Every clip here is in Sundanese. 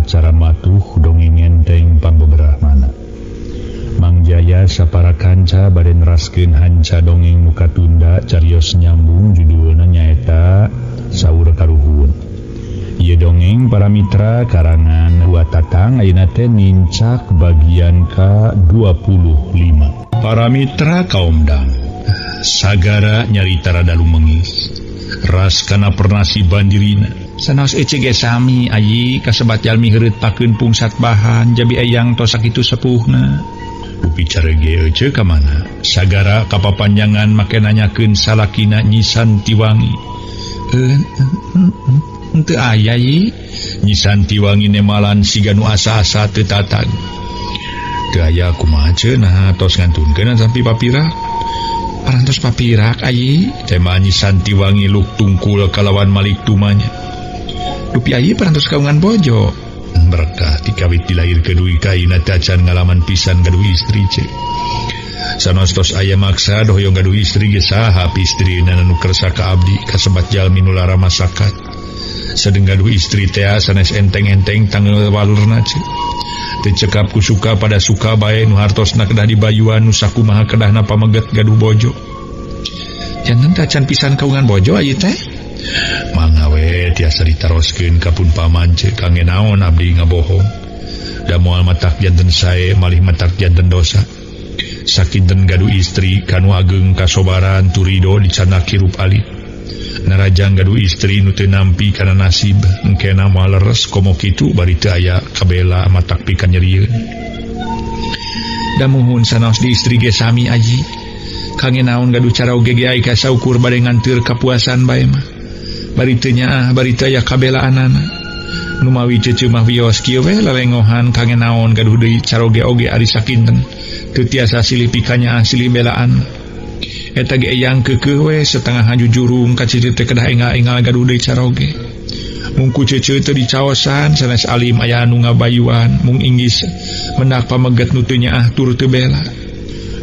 acara matuh dongeng enteng pangbeberah mana. Mang Jaya sapara kanca bade neraskeun hanca dongeng nu katunda carios nyambung judulna nyaeta Saur Karuhun. Ieu dongeng para mitra karangan Hua Tatang ayeuna teh nincak bagian ka-25. Para mitra kaum dang sagara nyarita rada lumengis ras kana pernasi bandirina sanaos ece ge sami ayi kasebat jalmi heureut pakeun pungsat bahan jabi eyang tos sakitu sepuhna bicara ge ece ka mana sagara kapapanjangan make nanyakeun salakina Nyi Santiwangi henteu aya yi Nyi Santiwangi nemalan siga nu asa-asa teu tatag teu aya kumaha cenah tos ngantunkeun sampai papirak parantos papirak ayi tema Nyi Santiwangi luk tungkul kalawan Malik tumanya dupi ayi parantos kaungan bojo berkah dikawit dilahir kedui kaina tacan ngalaman pisan gaduh istri cek sanos tos aya maksa doyong gaduh istri ge saha istrina nu kersa ka abdi kasebat jalmi nu lara masakat sedeng gaduh istri teh sanes enteng-enteng tanggal walurna cek teu cekap ku suka pada suka bae nu hartosna kedah dibayuan nu sakumaha kedahna pameget gaduh bojo janten tacan pisan kaungan bojo ayeuna teh mangga we tiasa ditaroskeun ka pun paman ceu kangge naon abdi ngabohong da moal matak janten sae malih matak janten dosa sakinten gaduh istri kanu ageng kasobaran turido dicanak hirup alit narajang gaduh istri nu teu nampi kana nasib engkena moal leres komo kitu bari teu aya kabela matak pikeun nyerieun da muhun sanaos di istri ge sami aji kangge naon gaduh cara oge ge aya saukur bade nganteur kapuasan bae mah bari teu nyaah bari teu aya kabelaanana nu mawi ceuceu mah wios kieu we lalengohan kangge naon gaduh deui cara oge ari sakinten teu tiasa silih pikanyaah silih belaan eta ge eyang keukeuh we setengah hajujurung ka cicit teh kedah engal-engal gaduh deui cara oge mung ku ceuceu teu dicaosan sanes alim aya anu ngabayuan mung inggis mendak pameget nu teu nyaah tur teu bela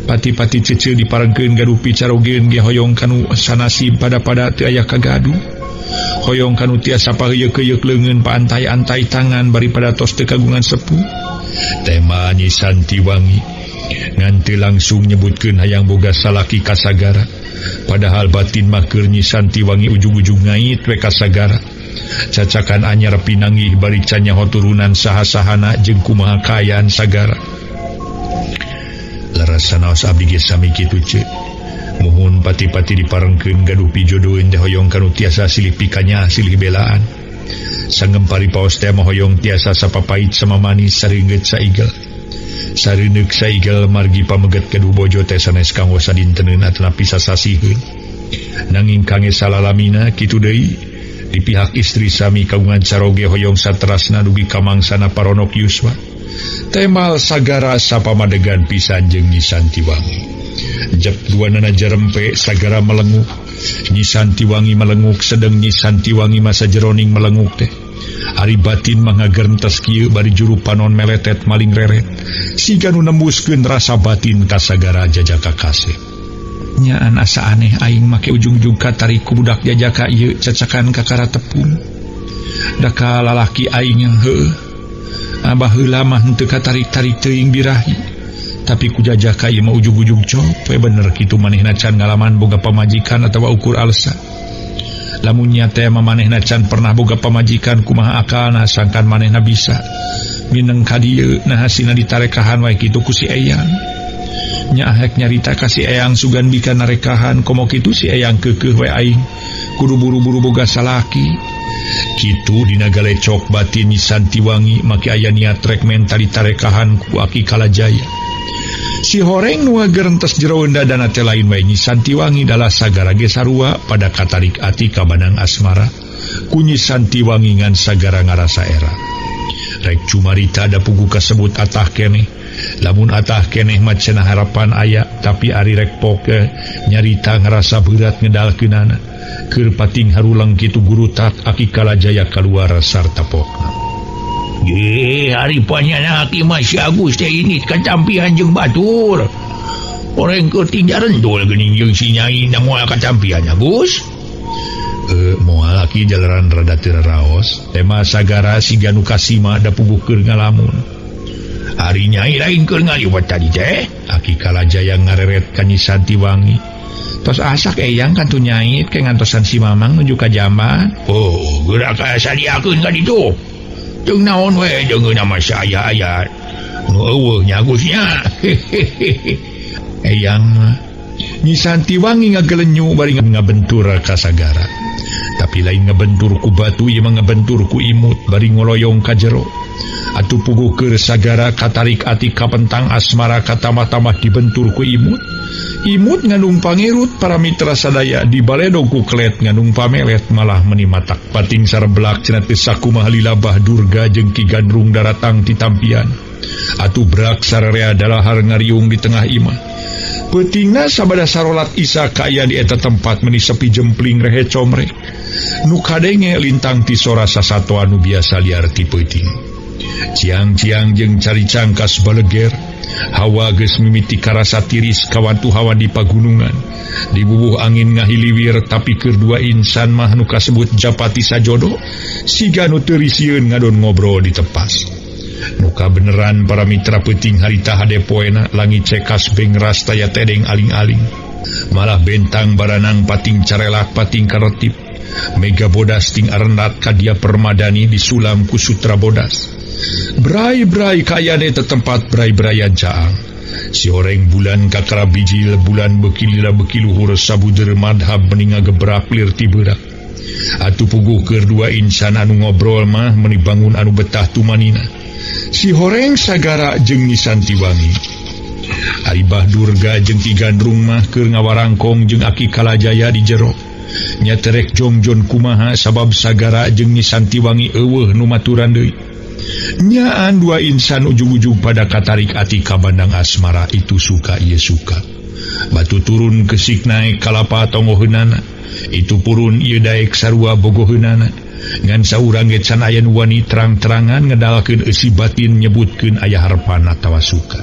pati-pati ceuceu diparengkeun gaduh picarogeun ge hoyong kanu sanasib pada-pada teu aya kagaduh hoyong kanu tiasa paheyeuk-heyeuk leungeun paantai-antai tangan bari pada tos teu kagungan sepuh tema Nyi Santiwangi ngan teu langsung nyebutkeun hayang boga salaki kasagara padahal batin mah keur Nyi Santiwangi ujug-ujug ngait we kasagara cacakan anyar pinanggih bari can nyaho turunan saha-sahana jeung kumaha kaayaan sagara leres sanaos abdi ge sami kitu ceuk muhun pati-pati diparengkeun gaduh pijodoeun teh hoyong kanu tiasa silih pikanya silih belaan sanggem paripaos teh mah hoyong tiasa sapapait sama manis sareungeut saigel sareuneup saigel margi pameget gaduh bojo teh sanes kanggo sadinteunna tenapi sasasieun nanging kangge salalamina kitu deui di pihak istri sami kagungan caroge hoyong saterasna dugi kamangsana paronok yuswa temal sagara sapamadegan pisan jeung Nyi Santiwangi jep duanana jarempe sagara melenguk Nyi Santiwangi melenguk sedeng Nyi Santiwangi masa jeroning melenguk teh ari batin mangagerntes kieu bari juru panon meletet maling reret siga nu nembuskeun rasa batin ka sagara jajaka kasih nyaan asa aneh aing make ujung-ujung katari ku budak jajaka ieu cacakan kakara tepung da ka lalaki aing heueuh abah heula mah henteu katarik-tarik teuing birahi tapi ku jajaka ieu mah ujug-ujug cop we bener kitu manehna can ngalaman boga pamajikan atawa ukur alsa lamun nya teh manehna can pernah boga pamajikan kumaha akalna sangkan manehna bisa mineng ka dieu nah hasilna ditarekahan wae kitu ku si eyang nya ahek nyarita ka si eyang sugan bika narekahan komo kitu si eyang keukeuh we aing kudu buru-buru boga salaki kitu dina galecok batin Nyi Santiwangi make aya niat rek menta ditarekahan ku Aki Kalajaya si horeng nu ngagerntes jero dadana teh lain wae Nyi Santiwangi dalah sagara ge sarua pada katarik ati ka banang asmara ku Nyi Santiwangi ngan sagara ngarasa era rek cumarita da pugu kasebut atah keneh lamun atah keneh mah cenah harapan aya tapi ari rek poke nyarita ngarasa berat ngedalkeunana keur pating harulang kitu gurutak Aki Kalajaya kaluar sarta pokna hari panyana Aki mah si Agus teh ini kacampihan jeung batur orang keur tinggal rendul geuning jeung si Nyai na moal kacampihan Agus moal laki jalanan rada teu raos tema sagara siga nu kasima da puguh keur ngalamun. Ari Nyai lain keur ngaliwat tadi teh aki kalajaya ngareret ka Nyi Santiwangi. Tos asak eyang kantu Nyai ke ngantosan si Mamang nuju ka jamban. Oh gerak sadiakeun ka ditu. Jeung naon we jeung nama saya aya nu eueuh nyagusnya. Eyang Nyi Santiwangi ngagelenyu bari ngabentur ka sagara. Tapi lain ngabentur ku batu ieu mah ngabentur ku imut bari ngoloyong ka jero. Atuh puguh keur sagara katarik ati kapentang asmara katamah-tamah dibentur ku imut. Imut ngandung pangirut para mitra sadaya dibaledog ku klet ngandung pamelet malah menimatak pating sareblak cenah teu sakumaha lilabah Durga jeung Ki Gandrung daratang ti tampian. Atuh brak sararea dalahar ngariung di tengah imah. Peutingna sabada sarolat Isya kaya di eta tempat meuni sepi jempling rehe comrek. Nu kadenge lintang ti sora sasato anu biasa liar ti peuting. Ciang-ciang jeung cari cangkas baleger, hawa geus mimiti karasa tiris kawantu hawa di pagunungan. Dibubuh angin ngahiliwir tapi keur dua insan mah nu kasebut japati sajodo, siga nu teu risieun ngadon ngobrol di tepas. Nu kabeneran para mitra peuting harita hadepoena langit cekas beng rastaya tedeng aling-aling. Malah bentang baranang pating carelak pating karetip. Mega bodas ting arendat kadia permadani disulam ku sutra bodas. Brai-brai kayane tetempat brai-brayan caang. Si horeng bulan kakara bijil bulan bekilila bekiluhur sabuder madhab meninga gebrak lir ti beurak. Atuh puguh keur dua insan anu ngobrol mah meuni bangun anu betah tumanina. Si horeng sagara jeung Nyi Santiwangi. Ari Bah Durga jeung Ki Gandrung mah keur ngawarangkong jeung aki kalajaya di jero. Nya terek jongjon kumaha sabab sagara jeung Nyi Santiwangi eueuh nu maturan deui. Nyaan dua insan ujung-ujung pada katarik ati kabandang asmara itu suka ieu suka. Batu turun kesik naik kalapa tonggoheunana. Itu purun ieu daek sarua bogoheunana. Ngan saurang ge can aya nu wani terang-terangan ngedalkeun eusi batin nyebutkeun aya harpan atawa suka.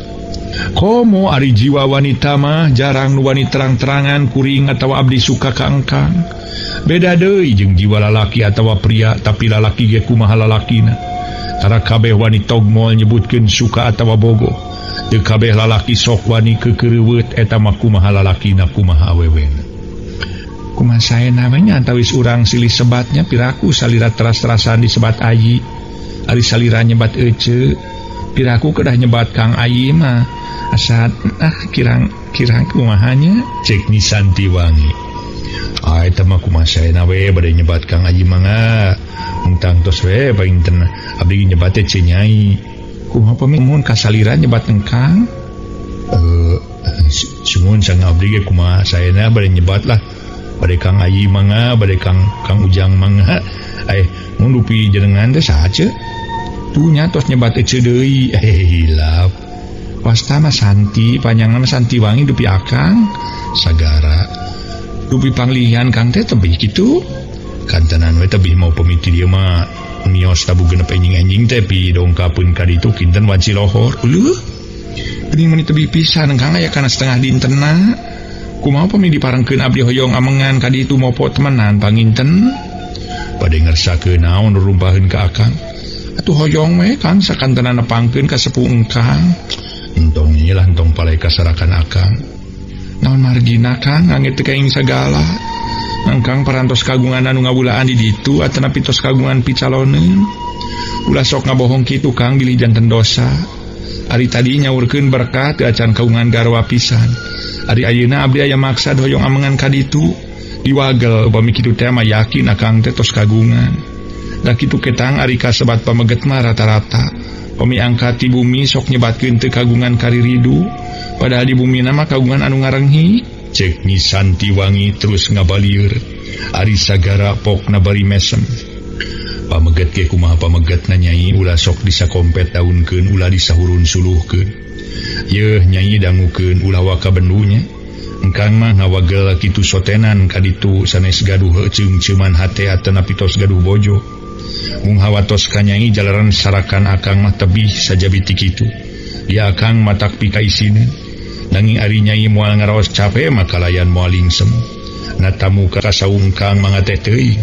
Komo ari jiwa wanita mah jarang nu wani terang-terangan kuring atawa abdi suka ka engkang. Beda deui jeung jiwa lalaki atawa pria tapi lalaki ge kumaha lalakina. Tara kabeh wani togmol nyebutkeun suka atawa bogo. Teu kabeh lalaki sok wani kekeureuweut eta mah kumaha lalakina kumaha awewena. Kumaha saena we nya antawis urang silih sebatnya piraku salira teras-terasan disebat Ayi. Ari salira nyebat Ece, piraku kedah nyebat Kang Ayi mah asa kirang kumahanya cek Nyi Santiwangi. Eta mah kumaha saena we bade nyebat Kang Ayi mangga. Muntang tos we paling tenah abdi nyebat teh Nyai. Kumaha pamun kasalira nyebat engkang? Sumun sang abdi ge kumaha saena bade nyebat lah. Bade Kang Ayi mangga, bade Kang Ujang mangga. Mun dupi jenengan teh saha? Tuh nya tos nyebat teh deui. Hilap. Wasta mah Santi, panjangna Santiwangi dupi akang. Sagara. Dupi panglihan Kang teh tebih kitu. Kantenan we tebih mau pemiti dia mah mios tabu genep enjing-enjing teh pi dongkapeun ka ditu kinten wanci lohor. Uluh. Geuning meuni tebih pisan Kang aya kana setengah dintenna. Kumaha pami diparengkeun abdi hoyong amengan ka ditu mopo temenan panginten. Bade ngersakakeun naon rumpaheun ka akang. Atuh hoyong we Kang sakantenan nepangkeun ka sepuh engkang. Entong ieu entong palai kasarakan akang. Naon margina Kang angit teu kaing sagala. Engkang parantos kagungan anu ngawulaan di ditu atanapi tos kagungan picaloneun. Ulah sok ngabohong kitu Kang bilih janten dosa. Ari tadi nyaurkeun berkat teu acan kagungan garwa pisan. Ari ayeuna abdi aya maksad hoyong amengan ka ditu. Diwagel upami kitu teh mah yakin akang teh tos kagungan. Da kitu ketang ari kasebat pameget mah rata-rata. Pami angkat ti bumi sok nyebatkeun teu kagungan kariridu. Padahal di bumi mah kagungan anu ngarenghi. Cek Nyi Santiwangi terus ngabalieur. Ari sagara pok nabari mesem. Pameget ge kumaha pamegetna Nyai ulah sok disakompet daunkeun ulah disahurun suluhkeun. Yeuh Nyai dangukeun ulah waka bendunya. Engkang mah ngawagel kitu sotenan ka ditu sanes gaduh ceung-ceuman hate atanapi tos gaduh bojo. Mung hawatos ka Nyai jalaran sarakan akang mah tebih sajabi ti kitu. Dia akang matak pikaisineun. Nanging ari Nyai moal ngaraos capek maka layan moal lingsem. tamu kasaungkang manga teteuing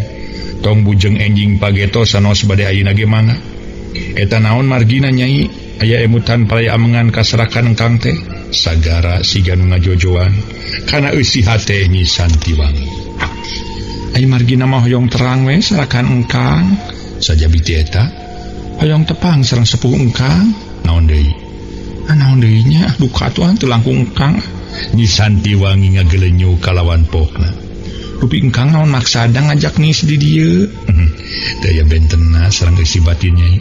tong bujeng enjing pageto sanos bade ayeuna ge mangga eta naon margina nyai aya emutan paraya amengan kaserakan engkang teh sagara siga nu ngajojoan kana eusi hate Nyi Santiwangi ai margina mah hoyong terang we sarakan engkang sajabi ti eta hoyong tepang sareng sepuh engkang naon deui naon deui nya duka atuh teu langkung engkang Nyi Santiwangi ngagelenyu kalawan pokna rupi engkang naon maksada ngajak nis di dieu daya bentena sareng isi batin nyai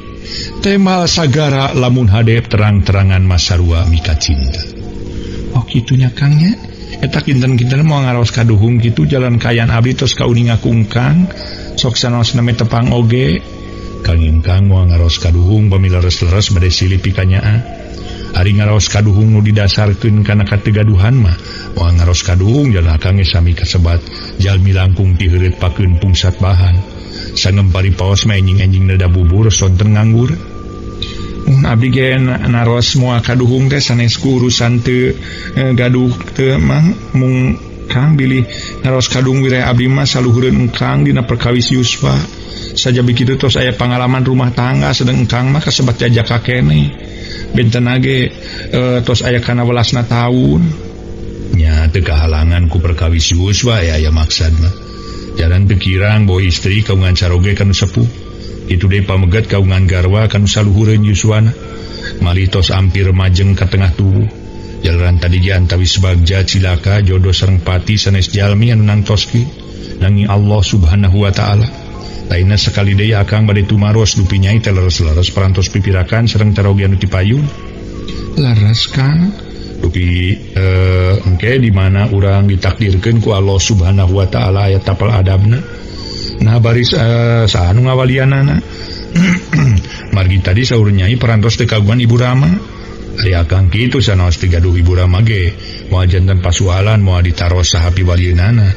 temal sagara lamun hadep terang-terangan masarua mika cinta oh kitunya kangnya eta kinten-kinten mau ngaros kaduhung gitu jalan kayan abdi tos kauning ngakungkang sok sanos neme tepang oge kang ingkang mau ngaros kaduhung pamila leres-leres bade silih pikanyaan ari ngaros kaduhung nu didasarkeun kana kategaduhan mah mau ngaros kaduhung jalan kangge sami kasebat jalmi langkung ti heureut pakeun pungsat bahan sangem paripaos mah enjing-enjing nada bubur sonten nganggur mun abdi ge naros moal kaduhung teh sanesku urusan teu gaduh teu mah mung kang bilih naros kadung wirai abdi mah saluhureun engkang dina perkawis Yuswa sajabi kitu tos aya pangalaman rumah tangga sedeng engkang mah kasebat jajak kakene benten age tos aya kana 12 taun nya teu kahalangan ku perkawis Yuswa aya maksudna jaran teu kirang bawa istri kaungan saroge kanu sepuh itu deui pamegat kaungan garwa kanu saluhureun Yuswana malih tos ampir majeng ka tengah tubuh jalaran tadi ge antawis bagja cilaka jodoh sareng pati sanes jalmi anu nangtoski nanging Allah Subhanahu wa taala lainna sekali deui akang bade tumaros dupi nyai teh leres-leres parantos pipirakan sareng taroge anu dipayun laras kang dupi engke di mana urang ditakdirkeun ku Allah Subhanahu wa taala aya tapal adabna nah baris saanu ngawalianana margi tadi saur nyai parantos teh kagungan Ibu Rama ari akang kitu sanos teh gaduh Ibu Rama ge moal janten pasualan moal ditaros saha piwalieunana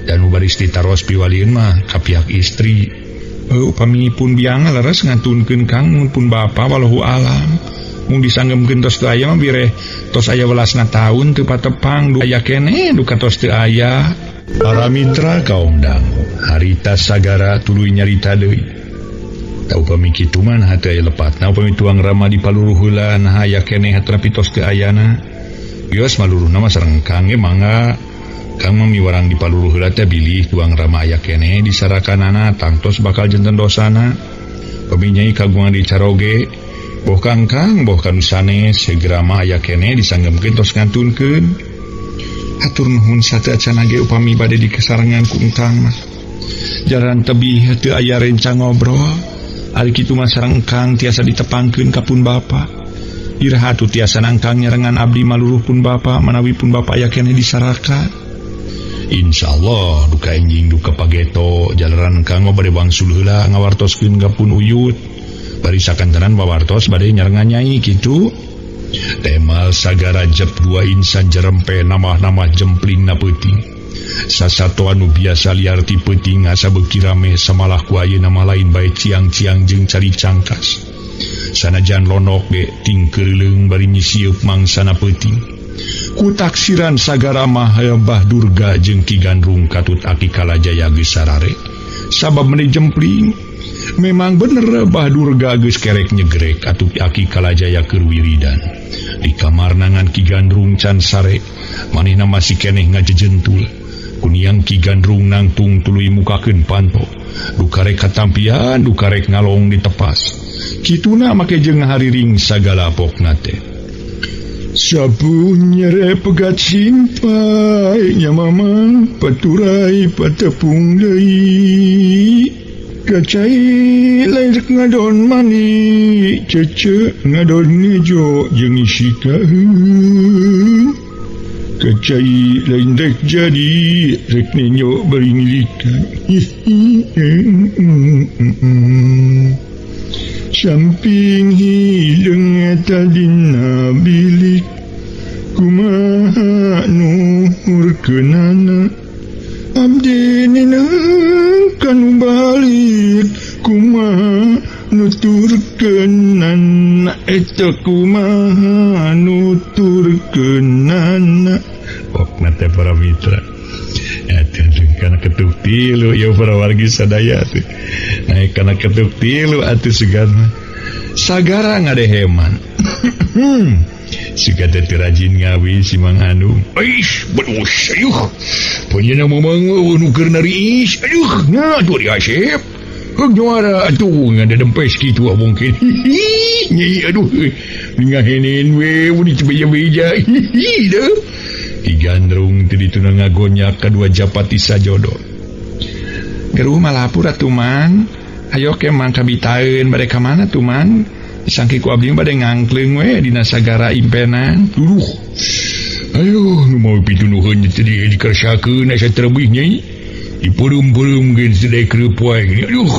dan baris ditaros piwalieun mah ka pihak istri upami pun biang leres ngantunkeun kang mun pun bapa wallahu alam mun disanggemkeun tos teu aya mah bireh tos aya 12 taun teu patepang aya keneh duka tos teu aya para mitra kaum dangu harita sagara tuluy nyarita deui tau upami kitu mah hate aya lepatna upami tuang Rama di paluruh heula nah aya keneh hatrapi tos teu ayana geus maluruhna mah sareng kang ge mangga kang mamiwarang di paluruh heula teh bilih tuang Rama aya keneh disarakanana tangtos bakal janten dosana upami nyai kagungan di caroge boh kangkang boh kanu sanes segera mah aya keneh disanggemkeun tos ngantunkeun hatur nuhun sateu acan ge upami bade dikesarengan ku engkang mah jaran tebih teu aya rencang ngobrol ari kitu mah sareng engkang tiasa ditepangkeun ka pun bapa iraha atuh tiasa engkang nyarengan abdi maluruh pun bapa manawi pun bapa aya keneh disarakan insyaallah duka enjing duka pageto jalaran engkang mah bade wangsul heula ngawartoskeun ka pun uyut bari sakantenan pawartos bade nyarengan nyai kitu temal sagara jep 2 insan jerempe nama-nama jempling na peuting sasato anu biasa liar ti peuting asa beuki rame samalah ku ayeuna nama lain bae ciang-ciang jeung cari cangkas sanajan lonok ge ting keurleung bari nyisieup mangsana peuting ku taksiran sagara mah Mbah Durga jeung Ki Gandrung katut aki kalajaya geus sarare sabab meni jempling memang bener Mbah Durga geus kerek nyegrek atuh aki kalajaya keur wiridan di kamar nangan Ki Gandrung can sare manehna masih keneh ngajejentul kuniang Ki Gandrung nangtung tuluy mukakeun panto dukarek katampian dukarek ngalong ditepas kituna make jeung hariring sagala pokna teh sabun nyere pegat simpai nya mama paturai patepung deui kacai lain ngadon mani cece ngadon ngejo jeung isika kacai lain rek jadi rek nenyo bari milikan samping hideung eta dina bilik kumaha nuhurkeunana abdi ninang kanu balik kumaha nuturkeunana eta kumaha nuturkeunana pokna teh para mitra eta karena ketuk tilu ya para wargi sadaya tuh naik karena ketuk tilu atuh segan sagara ngadeheman suka teh rajin ngawi si Mang Anung aish berus ayuh panjenengan mamang nuker nari is aduh nah tuh di Asep juara atuh ngada dempes kitu mungkin nyai aduh ngahenin we mun dibeja-beja dah digandrung tadi tunang ngagonya kedua japati sajodo geruh malapur atuh Mang ayo ke Mang kabitaeun bade ka mana tuh Mang disangki ku abdi bade ngangkleung we dina sagara impenan duh ayo nu mau pitunuheun tadi dikersakeun asa terbih nyai dipurum-purum gen sedai kereupoe aduh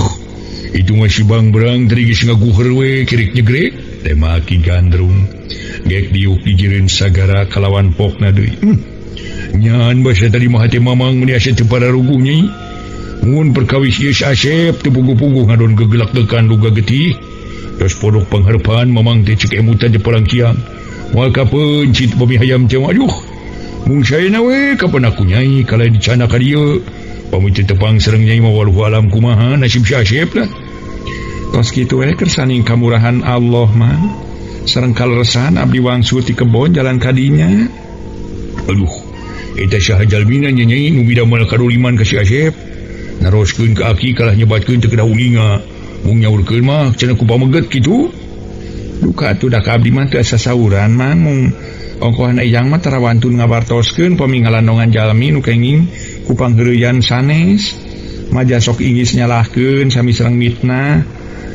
itu masih bang berang tadi geus ngaguher we kirik nyegrek tema Ki Gandrung gek diuk digireun sagara kalawan pokna deui nyan basa tadi mah teh mamang meni asa teu pararuguh nyai mun perkawis ieu Asep teu puguh-puguh ngadon gegelak dekan duga getih tos podok pangharpan mamang teh cek emutan teh perang kiam moal kapencit bumi hayam teh aduh mung saena we kapan aku nyai kalain dicana ka dieu pamiti tepang sareng nyai mah waluh alam kumaha nasib si Asep lah tos kitu we kersaning kamurahan Allah mah sareng kaleresan abdi wangsul ti kebon jalan kadinya aduh eta saha jalmina nyai nu bidamel kadoliman ka si Asep naroskeun ka aki kalah nyebatkeun teu kedah uninga mung nyaurkeun mah cenah ku pameget kitu duka atuh da ka abdi mah teu asa sauran Mang mung ongkohan eyang mah tarawantun ngabartoskeun pami ngalandongan jalmi nu kenging ku pangheureyan sanes maja sok inggis nyalahkeun sami sareng mitna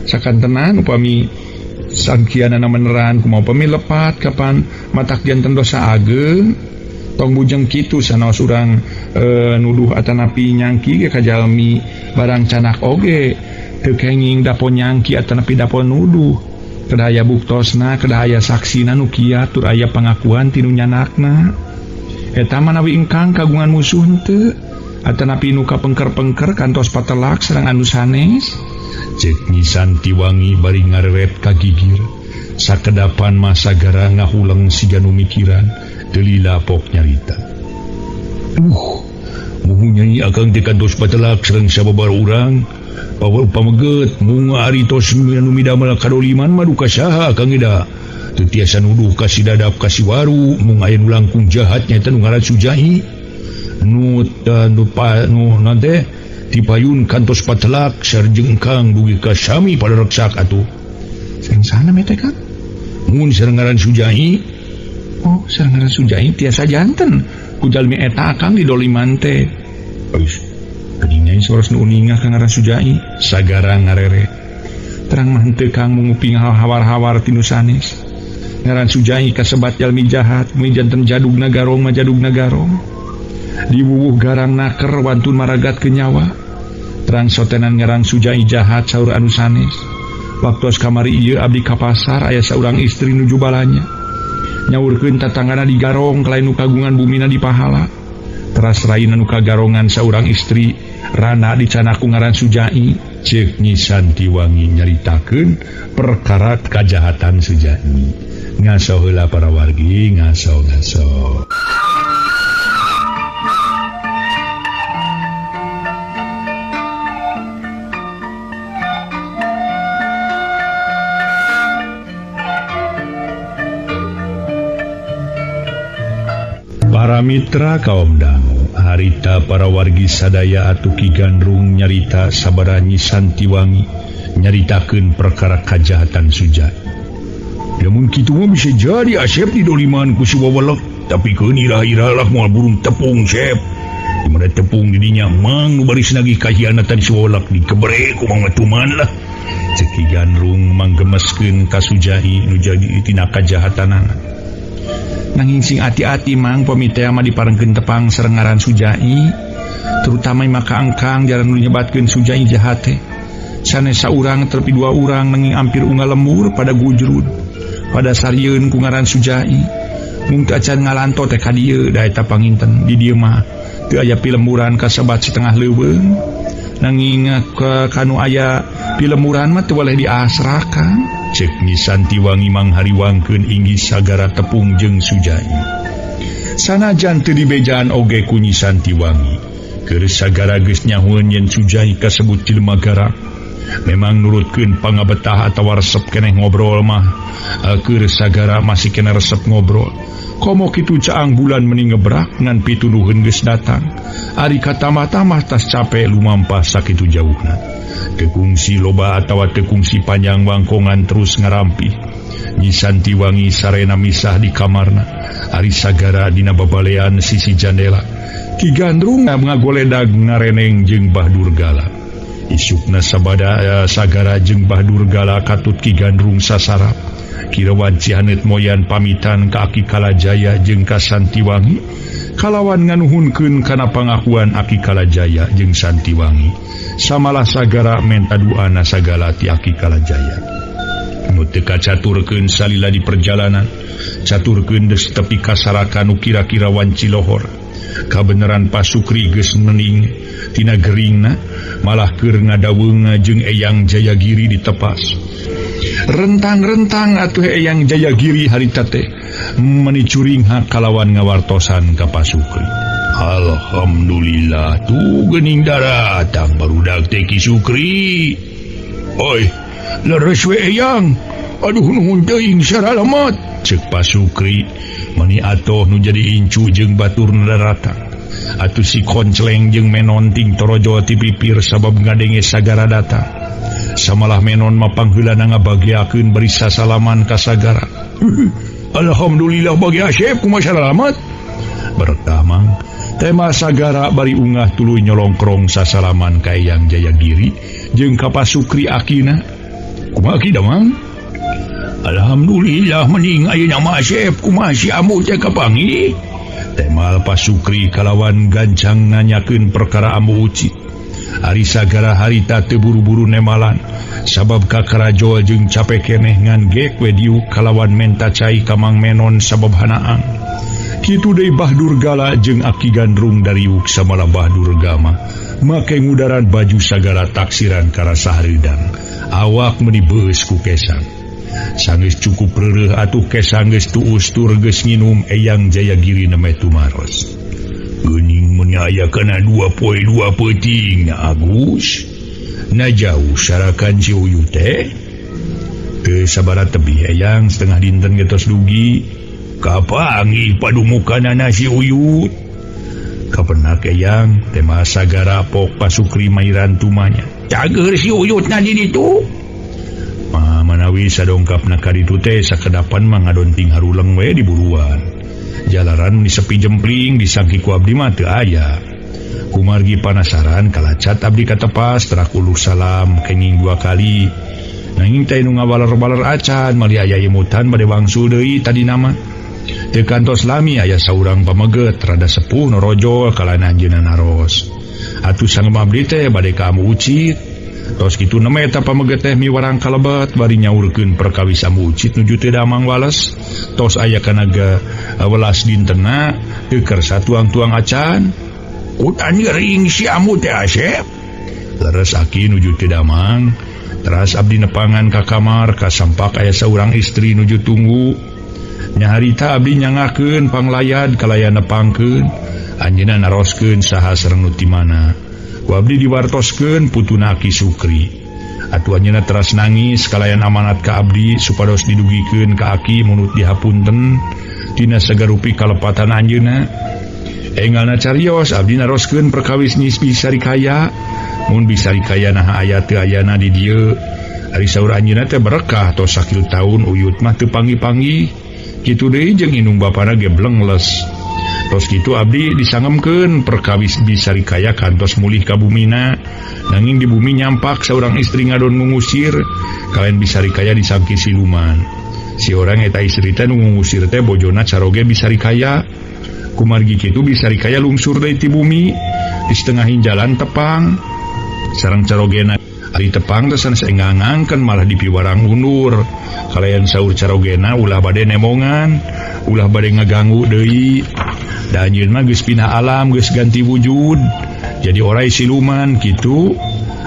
sakantenan upami sangkianana meneran kumaha upami lepat kapan matak janten dosa ageng tong bujeng kitu sanaos urang nuduh atanapi nyangki ge ka jalmi barang canak oge teu kenging dapon nyangki atanapi dapon nuduh kedah aya buktosna kedah aya saksina nu kieu tur aya pangakuan ti nu nyanakna eta manawi engkang kagungan musuh teu atanapi nu kapengker-pengker kantos patelak sareng anu sanes cek Nyi Santiwangi bari ngareret ka gigir sakedapan masa gara ngahuleng siga nu mikiran teu lila pok nyarita muhu nyai akang teh kantos patelak sareng sababaraha urang bawa pameget munga aritos nu midamel kadoliman mah duka saha akang eda teu tiasa nuduh ka si dadap ka si waru mung aya nu langkung jahat nyaeta nu ngaran Sujahi nu nante dipayun kantos patelak sareng engkang dugi ka sami pada reksak atuh sareng sana mete kan mun sareng ngaran Sujahi oh sareng ngaran Sujahi tiasa janten ku jalmi eta akang didoliman teh kadinya soros nu uningah ka ngaran Sujahi sagara ngarere terang mah henteu kang menguping hawar-hawar tinu sanes ngaran Sujahi kasebat jalmi jahat mun janten jadugna garong mah jadugna garong diwuwuh garang naker wantun maragat ke nyawa terang sotenan ngaran Sujahi jahat saur anu sanes waktos kamari ieu abdi ka pasar aya saurang istri nuju balanya nyaurkeun tatanggana di garong kalain nu kagungan bumina di pahala teras raina nu kagarongan saurang istri rana dicanaku ngaran Sujahi cek Nyi Santiwangi nyaritakeun perkara kajahatan Sujahi ngaso heula para wargi ngaso para mitra kaum dangu harita para wargi sadaya atuh Ki Gandrung nyarita sabaraha Nyi Santiwangi nyaritakeun perkara kajahatan Sujahi lamun kitu mah bisa jadi Asep didoliman ku si wawelek tapi keun ira-ira lah moal burung tepung Sep dimana tepung didinya mang nu baris nagih kahianatan si wawelek dikebre ku Mang Matuman lah cek Ki Gandrung manggemeskeun ka Sujahi nu jadi tina kajahatanana nanging sing ati-ati Mang pamitea mah diparengkeun tepang sareng ngaran Sujahi terutama maka angkang jaran nu nyebatkeun Sujahi jahat teh sanes saurang terpi dua urang nanging ampir unggal lembur pada gujrud pada sarieun ku ngaran Sujahi mung teu acan ngalanto teh ka dieu da eta panginten di dieu mah teu aya pilemburan kasebat setengah leuweung nanging kanu aya pilemuran mah teu boleh diasrakan cek Nyi Santiwangi manghariwangkeun inggih sagara tepung jeung Sujahi sanajan teu dibejaan oge ku Nyi Santiwangi Keur sagara geus nyahoeun yen Sujai kasebut jelema garak. Memang nurutkeun pangabetah atawa resep keneh ngobrol mah. Keur sagara masih kena resep ngobrol. Komo kitu caang bulan meni ngebrak ngan pituduheun geus datang. Ari katamah-tamah tas capek lumampah sakitu jauhna. Tekungsi loba atawa tekungsi panjang wangkongan terus ngarampi. Nyi Santiwangi sarena misah di kamarna. Ari sagara dina babalean sisi jandela. Ki Gandrung ngagoledag ngareneng jeung Bah Durgala. Isukna sabada sagara jeung Bah Durgala katut Ki Gandrung sasarap. Kirawan Cihaneut moyan pamitan ka Aki Kalajaya jeung ka Santiwangi kalawan nganuhunkeun kana pangakuan Aki Kalajaya jeung Santiwangi. Samalah sagara menta duana sagala ti Aki Kalajaya. Nu teu kacaturkeun salila di perjalanan, caturkeun deus tepi kasaraka nu kira-kira wanci lohor. Kabeneran Pasukri geus mening tina geringna, malah keur ngadaweung jeung Eyang Jayagiri ditepas. Rentang-rentang atuh Eyang Jayagiri harita teh meni curing hak kalawan ngawartosan ka Pasukri. Alhamdulillah tuh geuning datang barudak teh Ki Sukri. Oi, leres we Eyang. Aduh nuhun teuing saralamat, ceuk Pasukri meni atoh nu jadi incu jeung batur darata. Atuh si Koncleng jeung Menon ting torojo ti pipir sabab ngadenge sagara datang. Samalah Menon mapangheulana ngabagiakeun bari sasalaman ka sagara. Alhamdulillah bagi Asep kumaha salamat. Bertamang tema sagara bari ungah tuluy nyolongkrong sasalaman ka Eyang Jayagiri jeung ka Pasukri akina. Kumaha ki damang? Alhamdulillah mending ayeuna mah Asep kumaha si amu teh kapangi. Temal Pasukri kalawan gancang nanyakeun perkara Ambu Uci. Ari sagara harita teu buru-buru nemalan sabab kakarajo jeung capek keneh ngan gek we diuk kalawan menta cai ka Mang Menon sabab hanaang. Kitu deui Bah Durgala jeung Aki Gandrung dariuk samalah Bah Durgama make ngudaran baju sagala taksiran karasa hareudang. Awak meuni beus ku Kesang. Sanggeus cukup reureuh atuh Kesang geus tuus tur geus nginum Eyang Jayagiri neme tumaros. Geuning mun aya kana 2 poe 2 peuting na Agus. Na jauh sarakan si Uyu teh. Teu sabaraha tebih Eyang setengah dinten getos dugi. Kapangi padumukanana si Uyu. Kapenak Eyang tema sagara pok Pasukri mairan tumanya. Cager si Uyut na di ditu. Manawi sadongkapna ka ditu teh sakedapan mah ngadonting haruleng we di buruan. Jalaran disepi jempling disangki ku abdi mah teu aya. Kumargi panasaran kalacat abdi katepas terakuluh salam kenging 2 kali. Nanging teh nu ngabaler-baler acan mali aya imutan bade wangsul deui tadi nama. Teu kantos lami aya saurang pameget rada sepuh norojo kalana anjeunna naros. Atuh sangem abdi teh bade ka Ambu Ucit. Tos kitu neme eta pameget teh miwarang kalebet bari nyaurkeun perkawis Ambu Ucit nuju teu damang wales. Tos aya kana welas dintenna teu keur satuang-tuang acan. Utan geuring si Ambu teh Asep. Leres Aki nuju teu damang. Teras abdi nepangan ka kamar kasampak aya saurang istri nuju tunggu. Nya harita abdi nyangakeun panglayad kalaya nepangkeun. Anjeunna naroskeun saha sareng nu ti mana. Ku abdi diwartoskeun putuna Ki Sukri. Atuh anjeunna teras nangis kalayan amanat ka abdi supados didugikeun ka Aki munut dihapunten tina sagarupi kalepatan anjeunna. Enggalna carios abdi naroskeun perkawis Nyi Bisarikaya. Mun Bisarikaya naha aya teu ayana di dieu. Ari saur anjeunna teh berkah tos sakieu taun Uyut mah teu panggi-panggi. Kitu deui jeung indung bapana ge blengles. Tos kitu abdi disangemkeun perkawis Bisarikaya kantos mulih ka bumina. Nanging di bumi nyampak saurang istri ngadon ngusir kalayan Bisarikaya disangki siluman. Si orang eta istri teh nu ngusir teh bojona caroge Bisarikaya. Kumargi kitu Bisarikaya lungsur deui ti bumi di setengahin jalan tepang. Sareng carogena ari tepang teh sanes engangangkeun malah dipiwarang undur. Kalayan saur carogena ulah bade nemongan, ulah bade ngaganggu deui. Da anjeun mah geus pindah alam, geus ganti wujud. Jadi orai siluman kitu.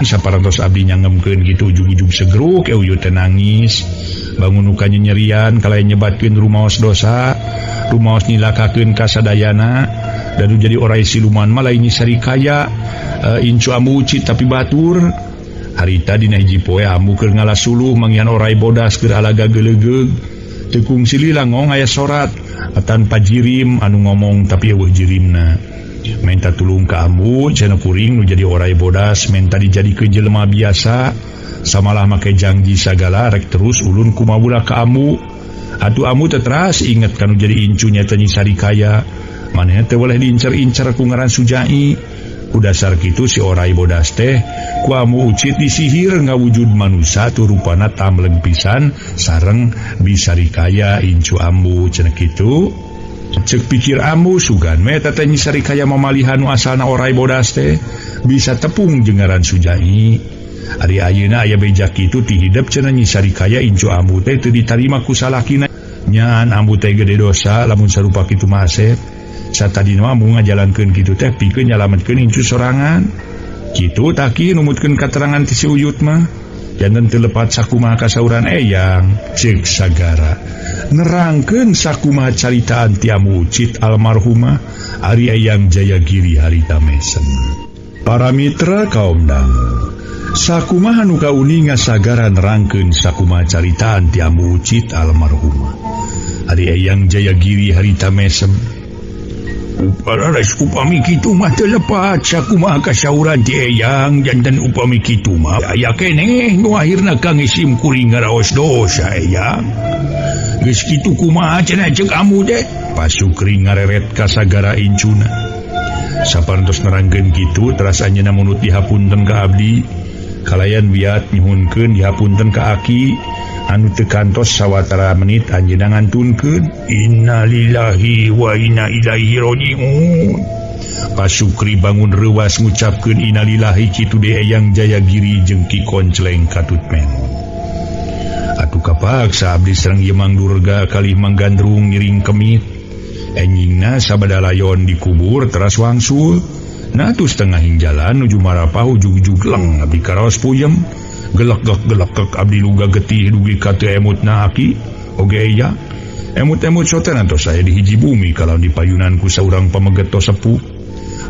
Saparantos abdi nyangemkeun kitu ujug-ujug segeruk Uyut teh nangis. Bangun ukanya nyerian kalayan nyebatkeun rumaos dosa, rumaos nilakakeun kasadayana. dan jadi orai siluman malah ini sarikaya incu ambu ucit tapi batur harita dina hiji poe ambu keur ngalasuluh mangyan orai bodas keur alaga gelegeg tekung sililangong aya sorat tanpa jirim anu ngomong tapi eueuh jirimna minta tulung ka ambu cenah kuring nu jadi orai bodas minta dijadikeun jelema biasa samalah make janji sagala rek terus ulun kumabulah ka ambu atuh ambu teh teras inget kanu jadi incunya teh nyi sarikaya maneh teh boleh diincer-incer ku ngaran Sujai ku dasar kitu si orai bodas teh ku ambu ucit disihir ngawujud manusia tu rupana tamleg pisan sareng bisarikaya incu ambu cenah kitu cek pikir ambu sugan me teh nyi sarikaya mamalihan nu asalna orai bodas teh bisa tepung jeung ngaran Sujai ari ayeuna aya beja kitu ti hidep cenah nyi sarikaya incu ambu teh teu ditarima ku salakina nyan ambu teh gede dosa lamun sarupa kitu mah asep satadina mah ngajalankeun kitu teh pikeun nyalametkeun incu sorangan kitu taki numutkeun katerangan ti si Uyut mah janten teu lepat sakumaha kasauran eyang ceuk sagara nerangkeun sakumaha caritaan ti ambu ucit almarhumah ari Eyang Jayagiri harita mesen para mitra kaum dangu sakumaha nu kauni ngasagara nerangkeun sakumaha caritaan ti ambu ucit almarhumah ari Eyang Jayagiri harita mesem upami kitu mah teu lepat sakumaha kasauran ti Eyang janten upami kitu mah aya keneh nu akhirna kang isim kuring ngaraos dosa Eyang geus kitu kumaha cenah ceuk ambu teh pasukri ngareret ka sagara incuna saparantos nerangkeun kitu teras anjeunna munut dihapunten ka abdi kalayan biat nyuhunkeun dihapunten ka aki anu teu kantos sawatara menit anjeunna ngantunkeun innalillahi wa inna ilaihi rajiun pasukri bangun reuwas ngucapkeun innalillahi kitu de Eyang Jayagiri jeung Ki Koncleng Katut Meno atuh kapaksa abdi sareng ieu Mang Durga kalih Mang Gandrung ngiring kemit enjingna sabada layon dikubur teras wangsul nah tu setengahing jalan nuju marapah ujug-ujug leng abdi karaos puyem gelek-gelek abdi luga getih dugi ka teu emutna aki oge aya emut-emut soteran tos saya di hiji bumi kalau dipayunan ku saurang pameget tos sepuh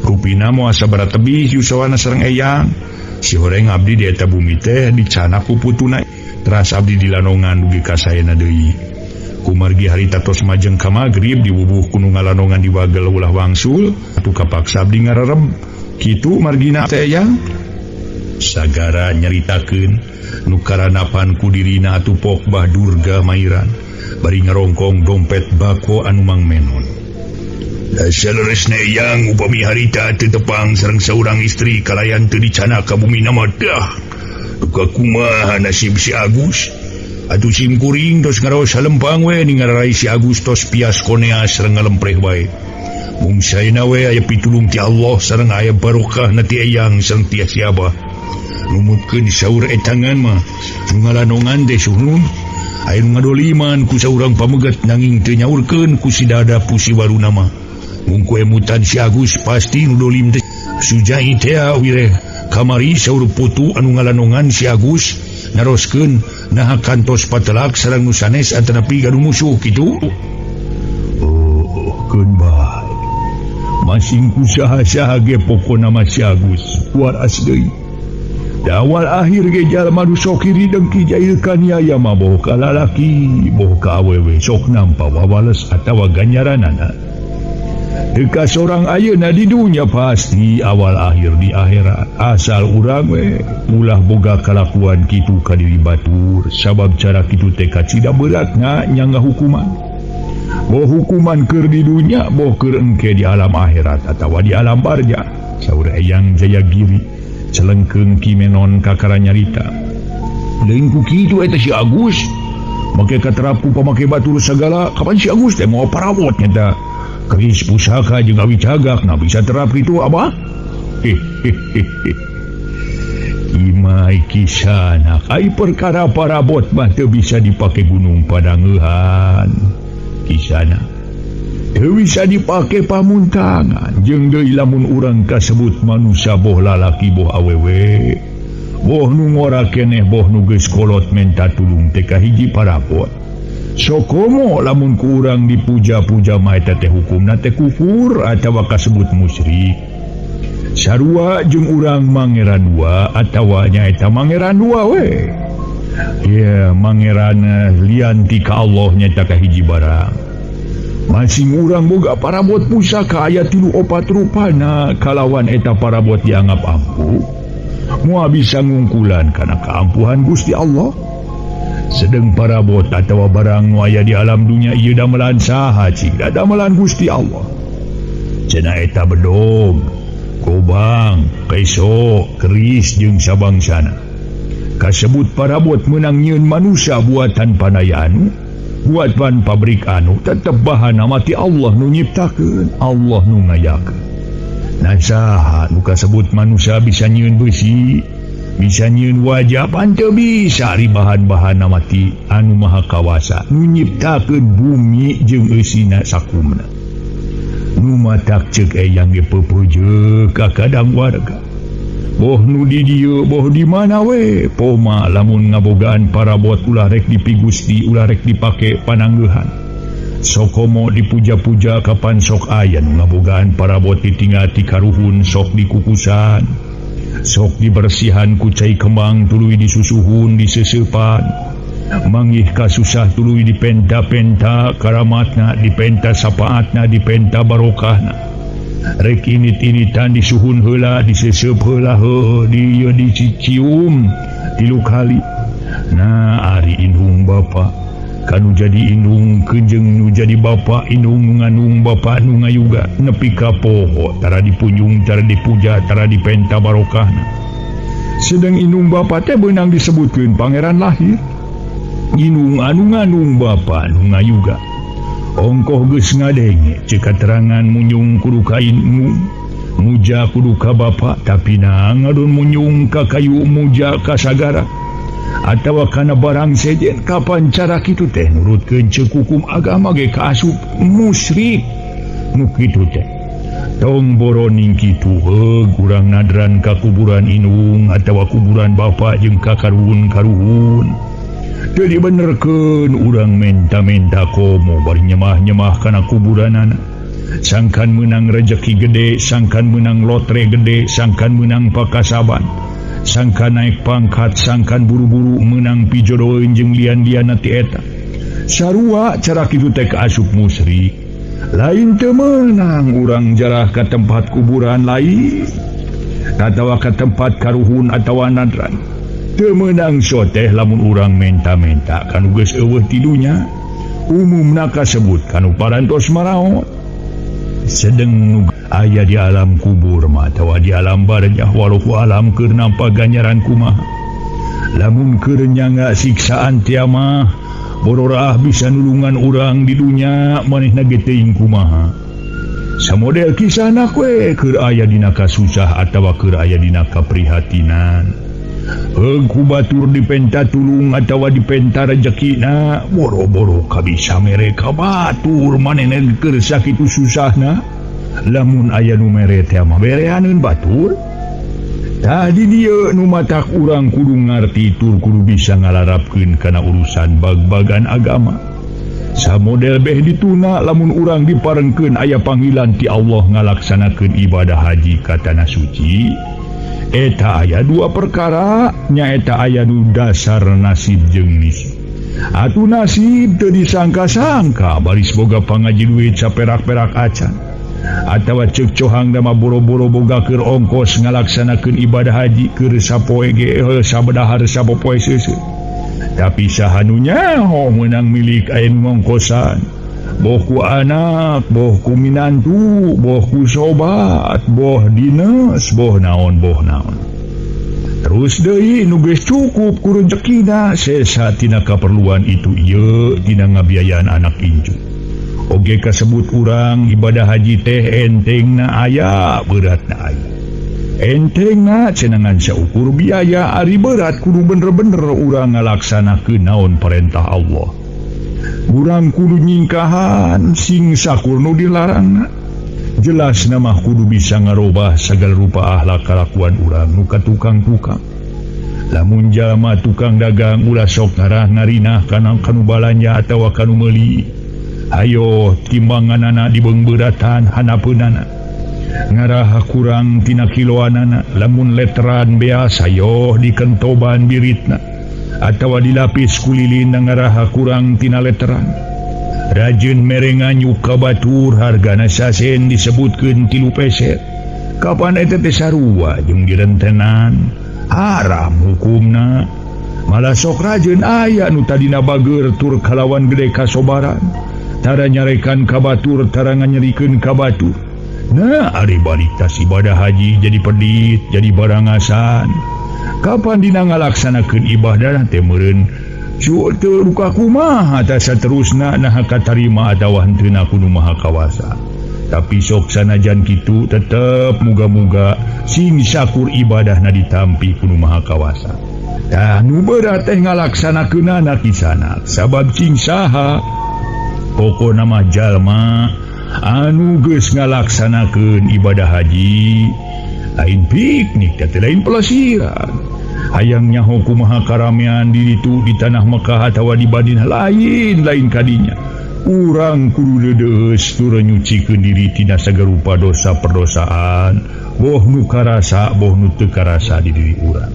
rupina moal sabaraha tebih yusawana sareng Eyang si horeng abdi di eta bumi teh dicana ku putuna teras abdi dilanongan dugi ka saena deui kumargi harita tos majeng ka magrib dibubuh ku nu ngalanongan di wagel ulah wangsul atuh kapaksa abdi ngarerem kitu margina teh Eyang sagara nyaritakeun nu karanapan ku dirina atuh pok Bah Durga Mairan bari ngarongkong dompet bako anu Mang Menon saleresna Eyang upami harita teu tepang sareng saurang istri kalayan teu dicana ka bumi na madah duka kumaha nasib si Agus atuh sim kuring tos ngaraos salempang we ningararai si Agus tos pias koneas sareng ngalempreh wae mung saena we aya pitulung ti Allah sareng aya barokah na ti Eyang sareng ti Abah numutkeun saur etangan mah ngalanongan teh suhun aya nu ngadoliman ku saurang pameget nanging teu nyaurkeun ku si dada pusi waruna mah mung ku emutan si Agus pasti nu dolim teh Sujai teh wireh kamari saur putu anu ngalanongan si Agus naroskeun naha kantos patelak sareng nu sanes antarapi gaduh musuh kitu keun bae masing ku saha-saha ge pokona mah si Agus waras deui awal akhir ge jalma nu sok kiri dengki jailkan yaya mah boh ka lalaki boh ka awewe sok nampa wawales atawa ganjaranana teu ka sorang ayeuna di dunya pasti awal akhir di akhirat asal urang we ulah boga kalakuan kitu ka diri batur sabab cara kitu teh kacida beratna nyangga hukuman boh hukuman keur di dunya boh keur engke di alam akhirat atawa di alam barja saur Eyang Jayagiri celengkeun Ki Menon kakara nyarita leung ku kitu eta si Agus make katerapu pamake batur sagala kapan si Agus teh mau parawot nya keris pusaka jeung awi cagak na bisa terap kitu abah imai kisana ai perkara parabot mah teu bisa dipake gunung padangeuhan kisana teu bisa dipake pamuntangan jeung deui lamun urang kasebut manusia boh lalaki boh awewe boh nu ngora keneh boh nu geus kolot menta tulung teh ka hiji parabot Sokomo lamun kurang dipuja-puja mah eta teh hukumna teh kufur atawa kasebut musyrik. Sarua jeung urang mangeran dua atawa nyaeta mangeran dua we. Ya mangeran lian ti ka Allah nyaeta ka hiji barang. Masing urang boga parabot pusaka aya 3-4 rupana kalawan eta parabot dianggap ampuh. Moal bisa ngungkulan kana keampuhan Gusti Allah. Sedeng parabot atawa barang nu aya di alam dunia ieu damelan saha cing damelan Gusti Allah. Cenah eta bedog, kobang, peso, keris jeung sabangsana. Kasebut parabot meunang nyieun manusia buatan panayaan, buatan pabrik anu tetep bahan mati Allah nu nyiptakeun, Allah nu ngayakeun. Nah saha nu kasebut manusia bisa nyieun besi, bisa nyieun wajah panteu bisa ari bahan-bahan mati anu maha kawasa nu nyiptakeun bumi jeung eusina sakumna. Nu matak ceuk eyang ge pepeujeuh ka kadang warga. Boh nu di dieu boh di mana we poma lamun ngabogaan parabot ulah rek dipi Gusti ulah rek dipake panangeuhan. Sokomo dipuja-puja kapan sok aya nu ngabogaan parabot ditinggal ti karuhun sok dikukusan. Sok dibersihan ku cai kembang tuluy disusuhun diseusepan. Mangih kasusah tuluy dipenta-penta karamatna dipenta sapaatna dipenta barokahna. Rek init-initan disuhun heula diseseup heula dieu dicicium 3 kali. Nah ari indung bapa kanu jadi indung keunjeng nu jadi bapa indung nu ngandung bapa nu ngayuga nepi ka poho tara dipunjung tara dipuja tara dipenta barokahna. Sedang indung bapa teh beunang disebutkeun pangeran lahir. Indung anu ngandung bapa nu ngayuga ongkoh geus ngadenge ceuk katerangan munyung kudu ka indung muja kudu ka bapa tapi na ngadon munyung ka kayu muja ka sagara atawa kana barang sejen kapan cara kitu teh nurutkeun ceuk hukum agama ge kaasup musyrik nu kitu teh tong boroning kitu kurang nadran ka kuburan indung atawa kuburan bapa jeung ka karuhun-karuhun. Jadi benerkeun urang menta-menta komo bari nyemah-nyemah kana kuburanana. Sangkan menang rejeki gede, sangkan menang lotre gede, sangkan menang pakasaban. Sangkan naik pangkat, sangkan buru-buru menang pijodoeun jeung lian-lianna ti eta. Sarua cara kitu teh kaasup musyrik. Lain teu meunang urang jarah ka tempat kuburan lain. Atawa ka tempat karuhun atawa nadran. Teu meunang soteh lamun urang menta-menta kanu geus eueuh ti dunya umumna kasebut kanu parantos maraot. Sedeng nu aya di alam kubur mah atawa di alam barzah walau ku alam keur nampa ganjaran kumaha. Lamun keur nyangga siksaan tia mah bororah bisa nulungan urang di dunya manehna ge teuing kumaha. Samodel kisahna we keur aya dina kasusah atawa keur aya dina kaprihatinan. Ku batur dipenta tulung atawa dipenta rezekina boro-boro kabisa mere ka batur manehna keur sakitu susahna. Lamun aya nu mere teh mah bereaneun batur. Tadi dieu nu matak urang kudu ngarti tur kudu bisa ngalarapkeun kana urusan bag-bagan agama. Samodel beh dituna lamun urang diparengkeun aya panggilan ti Allah ngalaksanakeun ibadah haji ka tanah suci. Eta aya 2 perkara nyaeta aya nu dasar nasib jeung nisib. Atuh nasib teu disangka-sangka baris boga pangaji duit saperak-perak acan atawa ceuk cohang mah boro-boro boga keur ongkos ngalaksanakeun ibadah haji keur sapoe ge sabadahar sapopoe seuseuh. Tapi saha nu nyaho meunang milik aya nu ngongkosan. Boh ku anak, boh ku minantu, boh ku sobat, boh dinas, boh naon. Terus deui nu geus cukup ku rezekina sesa tina kaperluan itu ieu tina ngabiayaan anak incu. Oge kasebut urang ibadah haji teh entengna aya, beratna aya. Entengna cenangan saukur biaya ari berat kudu bener-bener urang ngalaksanakeun naon perintah Allah. Urang kudu nyingkahan sing sakur nu dilarangna. Jelas nama kudu bisa ngarobah segala rupa akhlak kalakuan urang nu katukang-tukang. lamun jalma tukang dagang ulah sok ngarah ngarinah kana kanu balanja atawa kanu meuli. Ayo timbanganana dibeung beuratan hanapeunana. Ngarah kurang tina kiloanana, lamun letteran beas ayo dikentoban biritna atawa dilapis kulilin ngarah kurang tina letteran. Rajin merengan yuka batur hargana sasen disebutkeun 3 peset. Kapan eta teh sarua jeung direntenan haram hukumna. Malah sok rajin aya nu tadina bager tur kalawan gede kasobaran tara nyarekan ka batur tara nganyerikeun ka batur. Nah, ari balik tas ibadah haji jadi pedit, jadi barangasan. Kapan dina ngalaksanakeun ibadah teh meureun cu teu luka kumaha tah saterusna nah katarima atawa henteuna kudu Maha Kawasa. Tapi sok sanajan kitu tetep muga-muga sing sakur ibadahna ditampi kudu Maha Kawasa. Tah nu berat teh ngalaksanakeunana kisana sabab cing saha pokona mah jalma anu geus ngalaksanakeun ibadah haji lain piknik teh lain pelesiran. Hayang nyaho kumaha karamean diri tu di tanah Mekah atawa di Madinah lain kadinya. Urang kudu deus tur nyucikeun diri tina sagarupa dosa perdosaan, boh nu karasa boh nu teu karasa di diri urang.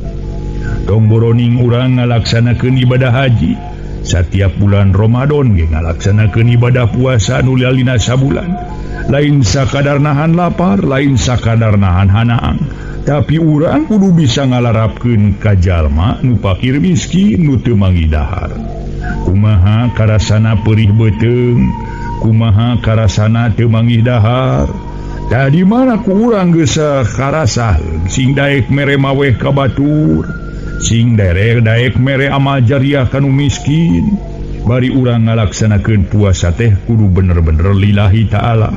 Tong boroning urang ngalaksanakeun ibadah haji. Setiap bulan Ramadan ge ngalaksanakeun ibadah puasa nu lalina sabulan. Lain sakadar nahan lapar, lain sakadar nahan hanaang. Tapi urang kudu bisa ngalarapkeun ka jalma nu fakir miskin nu teu mangidahar. Kumaha karasana perih beuteung, kumaha karasana teu mangidahar. Da di mana ku urang geus karasaheun sing daek mere maweh ka batur, sing daek mere amal jariah kanu miskin. Bari urang ngalaksanakeun puasa teh kudu bener-bener lillahi ta'ala.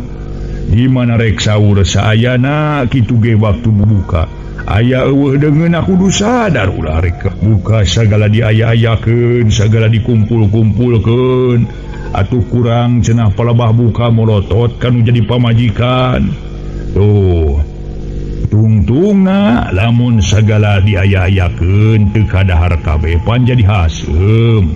Di mana rek saur saayana kitu ge waktu buka. Aya eueuh deungeun kudu sadar ulah rek buka sagala diaya-ayakeun, sagala dikumpul-kumpulkeun. Atuh kurang cenah palebah buka molotot kanu jadi pamajikan. Tuh. Tungtungna lamun sagala diaya-ayakeun teu kadahar kabeh pan jadi haseum.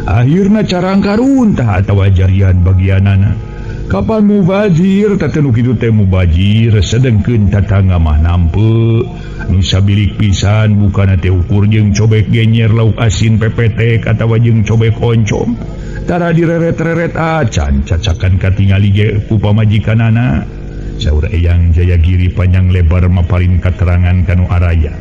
Akhirna carang karuntah atawa jarian bagianana. Kapan mubazir tatenu kitu teh mubazir sedengkeun tatangga mah nampe nu sabilik pisan bukana teh ukur jeung cobek genyer lauk asin pepetek atawa jeung cobek oncom tara direret-reret acan cacakan katingali ge ku pamajikanana. Saur Eyang Jayagiri panjang lebar maparin katerangan kanu araya.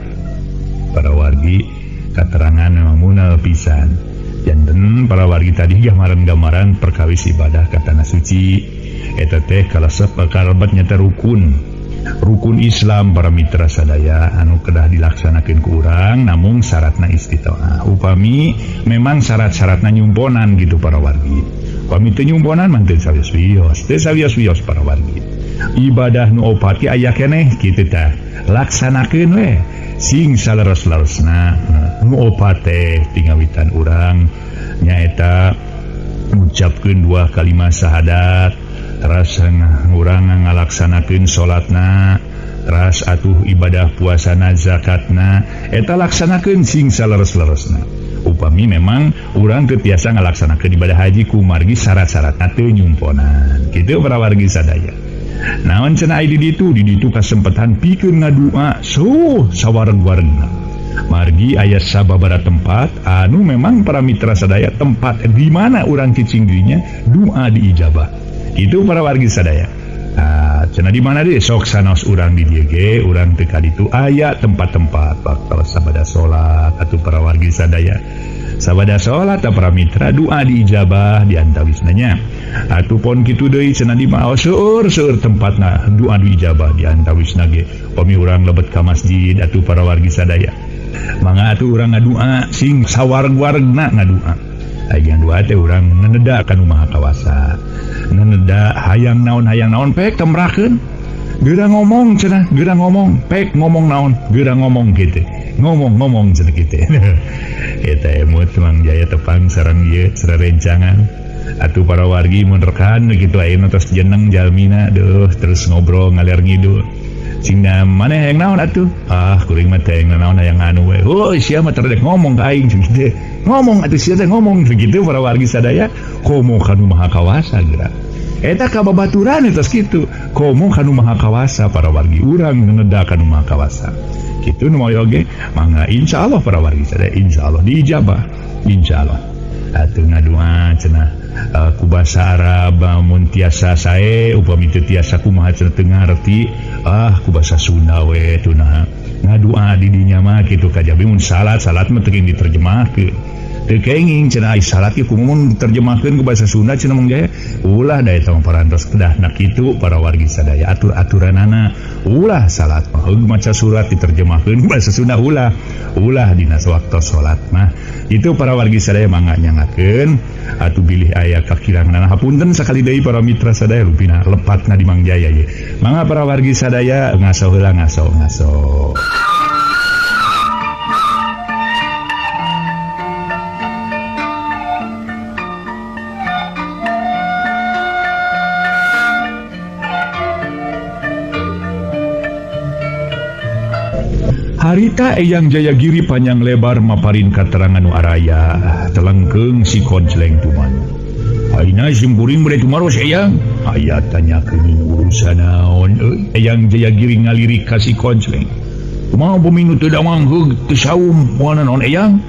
Para wargi katerangan memang munal pisan. Janten para wargi tadi gambaran-gambaran perkawis ibadah ka tanah suci. Eta teh kalasep karabat nyata rukun Islam para mitra sadaya anu kedah dilaksanakeun ku urang namun syaratna istitoah. Upami memang syarat-syaratna nyumponan gitu para wargi. Upami teu nyumponan mah teu sawios para wargi. Ibadah nu opat ge aya keneh kitu tah. Laksanakeun we sing saleres-leresna. Nu opat teh tingawitan urang nyaeta ngucapkeun 2 kalimat syahadat. Ras urang ngalaksanakeun salatna, ras atuh ibadah puasana zakatna, eta laksanakeun sing saleres-leresna. Upami memang urang teu tiasa ngalaksanakeun ibadah haji kumargi syarat-syaratna teu nyumponan. Kitu para wargi sadaya. Naon cenah di ditu kasempatan pikeun ngadua sawareg-waregna. Margi aya sababaraha tempat anu memang para mitra sadaya tempat di mana urang cicing dirinya doa diijabah. Itu para wargi sadaya. Cenah di mana deh sok sanos urang di dieu ge urang teu ka ditu aya tempat-tempat bakal sabada salat atuh para wargi sadaya. Sabada salat para mitra doa diijabah di antawisna nya. Atuh pon kitu deui cenah di mah seueur tempatna doa diijabah di antawisna ge. Pami urang lebet ka masjid atuh para wargi sadaya. Mangga atuh urang ngadua sing sawareg-waregna ngadua. Hayang dua teh urang ngeneda ka Nu Maha Kawasa. Ngeneda hayang naon pek temrakeun. Geura ngomong cenah, geura ngomong, pek ngomong naon, geura ngomong kitu. Ngomong cenah kitu. Eta emut Mang Jaya tepang sareng ieu sarencangan. Atuh para wargi mun rekan kitu ayeuna tos jeneng jalmina terus ngobrol ngalir ngidul. sing maneh yang naon atuh kuring mah teh yang naon yang anu we sia mah terdek ngomong ka aing gitu ngomong atuh sia teh ngomong begitu para wargi sadaya komo kanu maha kawasa geura eta kababaturan eta kitu komo kanu maha kawasa para wargi urang ngeda kanu maha kawasa kitu nu moyo oge mangga insyaallah para wargi sadaya insyaallah diijabah insyaallah atuh ngadua cenah ku basa Arab mun tiasa sae upami teu tiasa kumaha cenah teu ngarti ku basa Sunda we teu nah ngadua di dinya mah kitu kajabi mun salat mah teu diterjemahkeun teu kenging cenah ai salat ieu kumaha diterjemahkeun ku basa Sunda cenah mung jaya ulah da eta mah parantos kedahna kitu para wargi sadaya atur-aturanana ulah salat mah heug maca surat diterjemahkeun ku basa Sunda ulah dina sewaktu salat mah itu para wargi sadaya mangga nyangakeun atuh bilih aya kakirangan hapunten sakali deui para mitra sadaya rupina lepatna di Mang Jaya ye mangga para wargi sadaya ngaso heula ngaso harita Eyang Jayagiri panjang lebar maparin katerangan nu araya telengkeung si Konceleng tumanu aina simpuring bade tumaros Eyang aya tanyakeun urusan naon Eyang Jayagiri ngalirik ka si Konceleng kumaha peminu teu dawang heug teu saum moana naon Eyang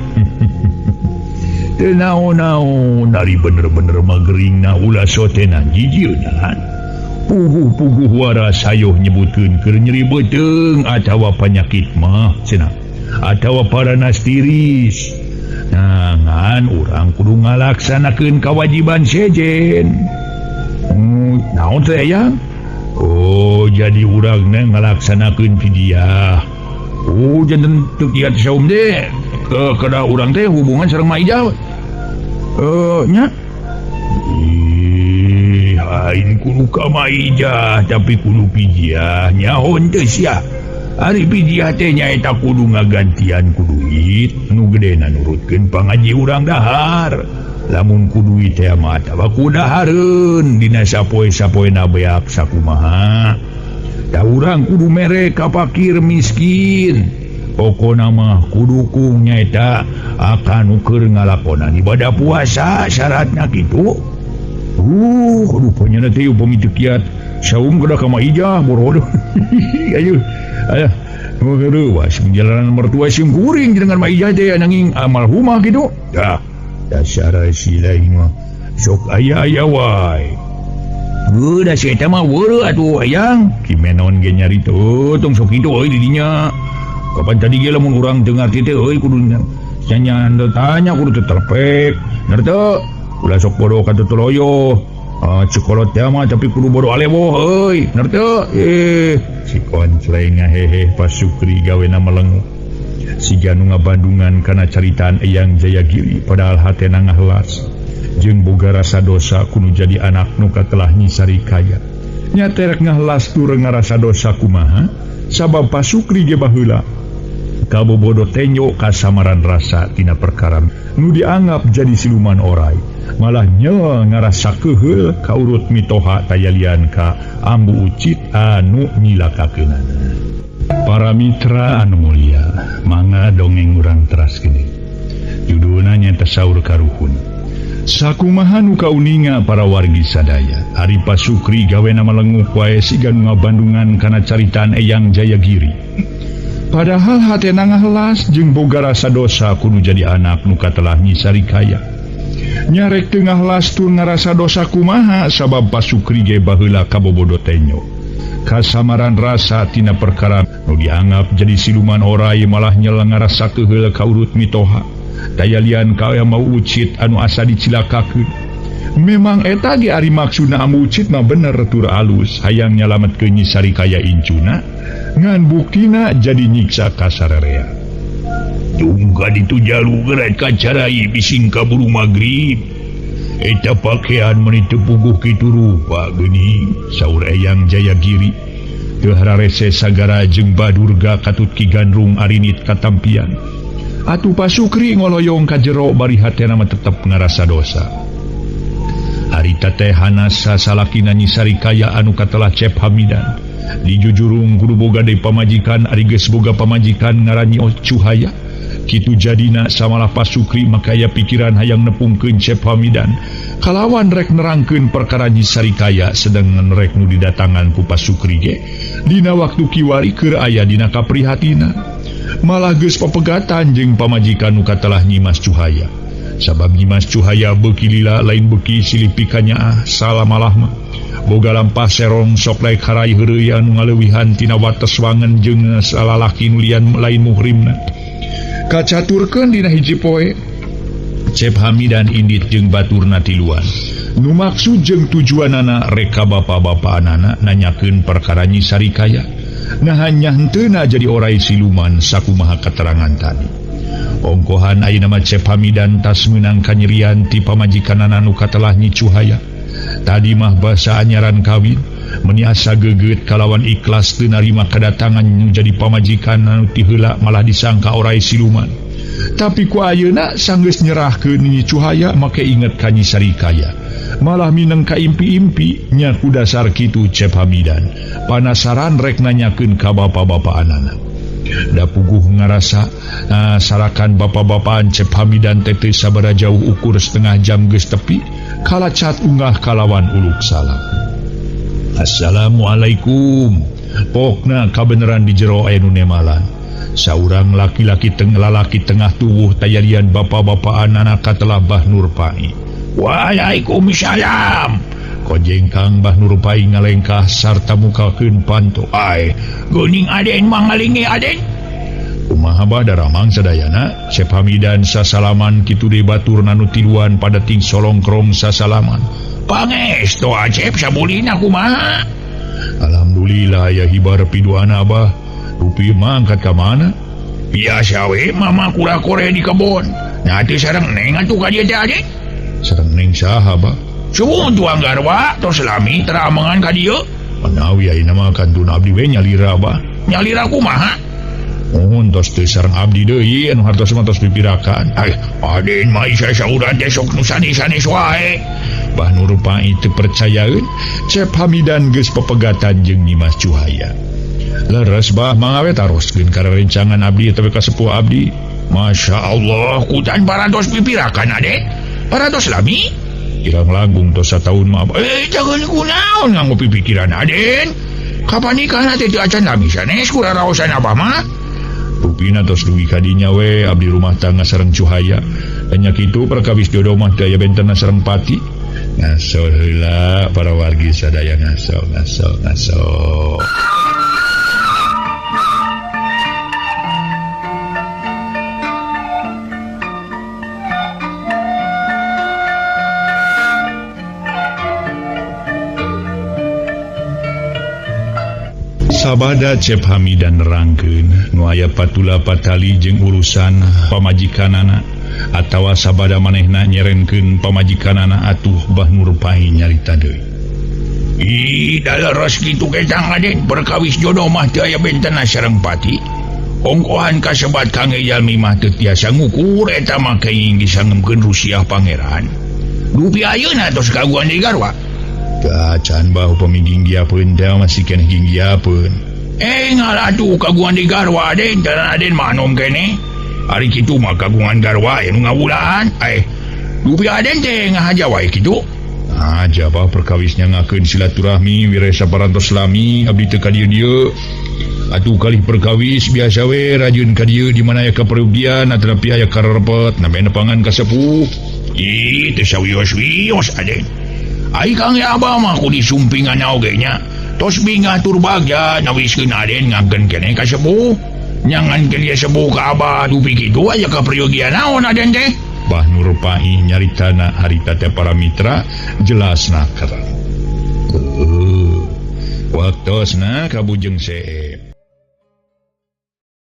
teu naon-naon ari bener-bener mageringna ulah sotenan jijieuna puguh waras sayuh nyebutkeun keur nyeri beuteung atawa penyakit mah cenah atawa paranas tiris ngan urang kudu ngalaksanakeun kewajiban sejen naon teh Eyang jadi urang ngalaksanakeun fidyah janten teu kiat saum teh kada urang teh hubungan sareng Maijah nya ini kudu ka Maijah tapi kudu pijiah nyaon teh sia ari pijiah teh nyaeta kudu ngagantian ku duit nu gedena nurutkeun pangaji urang dahar lamun ku duit teh mah atawa ku dahareun dina sapoe-sapoena beak sakumaha da urang kudu mere ka fakir miskin pokona mah kudu kung nyaeta akan ukur ngalakonan ibadah puasa syaratna kitu rupanya nanti upami teu kiat saum kada ka Maijah borodoh ayo was menjalanan mertua sim kuring dengan Maijah teh nanging almarhumah kitu dasar si lain mah sok aya wae da si eta mah weureu atuh Eyang kimenon ge nyari tong sok kitu euy di dinya kapan tadi ge lamun urang teu ngarti teh euy kudu nyanyian tanya kudu teu terpek ngerti ulah sok bodoh ka tutuloyo cekolot teh mah tapi kudu bodoh alewo euy ngerti si Konceleng hehe pas Sukri gawena meleng siga nu ngabandungan kana caritaan Eyang Jayagiri padahal hatena ngahlas jeung boga rasa dosa kudu jadi anak nu katelah nyisari kaya nya terek ngahlas tur ngarasa dosa kumaha sabab pas Sukri ge baheula kabobodo tenyo kasamaran rasa tina perkara nu dianggap jadi siluman orai malah nyewa ngarasa keheul kaurut mitoha tayalian ka ambu ucit anu nyilakakeunana para mitra anu mulia mangga dongeng urang teraskeun judulna nyaeta Saur Karuhun sakumaha nu kauninga para wargi sadaya ari pas Sukri gawena melenguk wae siga nu ngabandungan kana caritaan Eyang Jayagiri padahal hatena ngahlas jeung boga rasa dosa kudu jadi anak nu katelah nyisari kaya nyarek tengah las tur ngarasa dosa kumaha sabab pas Sukri ge baheula kabobodo tenyo kasamaran rasa tina perkara nu dianggap jadi siluman orai malah nyela ngarasa keheul kaurut mitoha dayalian kaya mau ucit anu asa dicilakakeun memang eta ge ari maksudna amu ucit mah bener tur alus hayang nyalametkeun nyisari kaya incuna ngan buktina jadi nyiksa kasararea tungga ditu jalu gerak kacarai bising kaburu magrib eta pakaian menitu puguh kitu rupa geuning saur Eyang Jayagiri teu hararese sagara jeung badurga katut ki gandrung arinit katampian atuh pas Sukri ngoloyong ka jero bari hatena mah tetep ngarasa dosa harita teh hanasa salakina nyisari kaya anu katelah cep hamidan Di Jujurung kudu boga deui pamajikan ari geus boga pamajikan ngaranni Cuhaya. Kitu jadina samalah Pasukri makaya pikiran hayang nepungkeun Cep Hamidan kalawan rek nerangkeun perkara Nyi Sarikaya sedang rek nu didatangan ku Pasukri ge dina waktu kiwari keur aya dina kaprihatina malah geus papegatan jeung pamajikan nu katelah Nyi Mas Cuhaya sabab Nyi Mas Cuhaya beuki lila lain beuki silih pikanyaah salah malah mah boga lampah serong sok laek harai heureuy anu ngaleuwihan tina wates wangen jeung salalaki nu lian lain muhrimna kacaturkeun dina hiji poe Cep Hamidan indit jeung baturna tiluan nu maksud jeung tujuanana rek ka bapa-bapaanana nanyakeun perkara Nyi Sarikaya nah hanya henteuna jadi orai siluman sakumaha keterangan tadi ongkohan ayeuna mah Cep Hamidan tas meunang kanyerian ti pamajikanana nu katelah Nyi Cuhaya tadi mah basa anyaran kawin meniasa geget kalawan ikhlas teu narima kedatangan nu jadi pamajikan anu ti heula malah disangka orai siluman tapi ku ayeuna sanggeus nyerahkeun Nyi Cuhaya make inget ka Nyi Sarikaya malah mineng ka impi-impi nya ku dasar kitu Cep Hamidan panasaran rek nanyakeun ka bapa-bapaanana da puguh ngarasa sarakan bapa-bapaan Cep Hamidan teh teu sabaraha jauh ukur setengah jam geus tepi kalacat unggah kalawan uluk salam Assalamualaikum pokna kabeneran di jero aya nu nemalan saurang laki-laki lalaki tengah tubuh tayarian bapa-bapaanana katelah Bah Nur Pai. Waalaikumsalam kojeng Kang Bah Nur Pai ngalengkah sarta mukakeun panto ai geuning aden mangalingi aden kumaha badaramang sadayana Cep Hamidan sasalaman kitu deui baturna nu tiluan pada ting solongkrong sasalaman pangestu Cep sabulina kumaha alhamdulillah ya hibar piduana Abah rupi mangkat ka mana biasa we mama kura kore di kebon nah teu sareng neng atuh ka dieu teh ade sareng neng saha Abah subuh tuang garwa tos lami teramangan ka dieu menawi ayeuna mah kantun abdi we nyalira Abah nyalira kumaha mohon tos teu sareng abdi deui anu hartos mah tos pipirakan aden mah isa sauran teh sok nu sanes-sanes wae Bah Nur Pai teu percayaeun Cep Hamidan geus papegatan jeung Nyi Mas Cuhaya leres Bah mangawe taroskeun ka rencangan abdi teh ka sepuh abdi Masya Allah kutan parados pipirakan ade parados lami kirang langkung tos sataun mah jangan kunaon nganggo pipikiran aden kapan nikahna teh teu acan lami sanes kuraraosan Abah mah rupina tos duwi kadinya we abdi rumah tangga sareng Cuhaya hanya kitu perkawis jodoh mah daya bentena sareng pati ngaso heula para wargi sadaya ngaso sabada Cep Hamidan nerangkeun nu aya patula patali jeung urusan pamajikanana atawa sabada manehna nyerenkeun pamajikanana atuh Bah Nur Pai nyarita deui daleres kitu ketang aden perkawis jodoh mah teu aya bentena sareng pati ongkohan kasebat kangge jalmi mah teu tiasa ngukur eta mah kenging disangemkeun rusiah pangeran dupi ayeuna tos kaguan deui garwa can bahu pemingging giapeun teh masih keneh ginggiapeun ngalatuh kaguan deui garwa aden dan aden mah nom keneh ari kitu mah kagungan garwa anu ngawulaan dupi aden teh ngahaja wae kitu aja bah perkawisnya ngakeun silaturahmi wiresa parantos lami abdi teu ka dieu atuh kalih perkawis biasa we rajin ka dieu di mana aya kaperugian atrapi aya karepet namena pangan ka sepuh teu sawios-wios aden ai Kang Abah mah ku disumpingan oge nya tos bingah tur bagja nawiskeun aden ngangkeun keneh ka sepuh nyangan ke dia sebuh ke Abah dupi gitu aja ke peryogian naon aden teh Bah Nur Pai nyaritana harita teh para mitra jelasna kerang waktosna kabujeng see